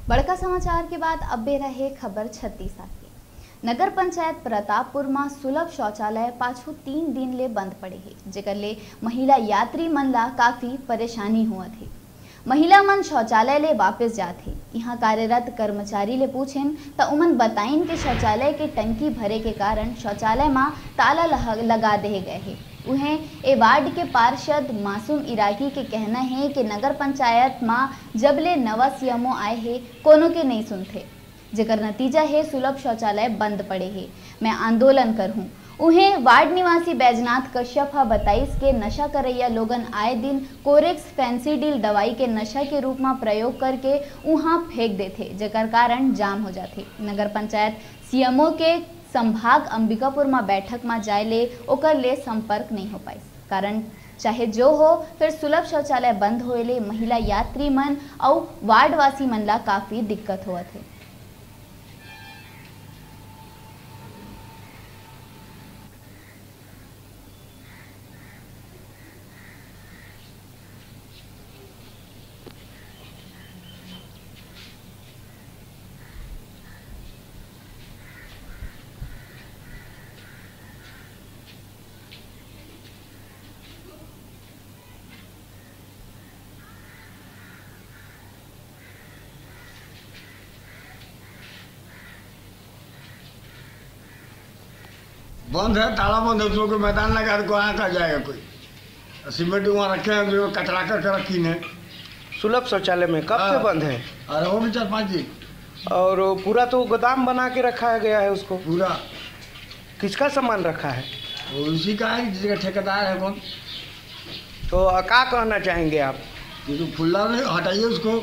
बड़का समाचार के बाद अब बे रहे खबर छत्तीसगढ़ के। नगर पंचायत प्रतापपुर में सुलभ शौचालय पाछू 3 दिन ले बंद पड़े है, जेकर ले महिला यात्री मन ला काफी परेशानी हुआ थे। महिला मन शौचालय ले वापस जाते यहाँ कार्यरत कर्मचारी ले पूछेन त उमन बताइन के शौचालय के टंकी भरे के कारण शौचालय में ताला लगा दे गए है। उन्हें ए वार्ड के पार्षद मासूम इराकी के कहना है कि नगर पंचायत में जब ले नवा सीएमओ आए है कोनो के नहीं सुनते, जेकर नतीजा है सुलभ शौचालय बंद पड़े है। मैं आंदोलन कर हूँ। उन्हें वार्ड निवासी बैजनाथ कश्यप बताइस के नशा करैया लोगन आए दिन कोरेक्स फेंसिडिल दवाई के नशा के रूप में प्रयोग करके वहाँ फेंक देते, जेकर कारण जाम हो जाते। नगर पंचायत सीएमओ के संभाग अंबिकापुर में बैठक में जाए ले ओकर ले संपर्क नहीं हो पाई। कारण चाहे जो हो, फिर सुलभ शौचालय बंद होए ले महिला यात्री मन और वार्डवासी मन ला काफी दिक्कत होत है। बंद है, ताला बंद है। उसको मैदान लगा तो कहाँ का जाएगा कोई। सीमेंट वहाँ रखे हैं जो कचरा कर रखी है। सुलभ शौचालय में कब से बंद है? अरे हो भी 4-5 दिन। और पूरा तो गोदाम बना के रखा गया है उसको। पूरा किसका सामान रखा है? उसी का है, जिसका ठेकेदार है कौन। तो क्या कहना चाहेंगे आप? ये तो खुला नहीं, हटाइए उसको।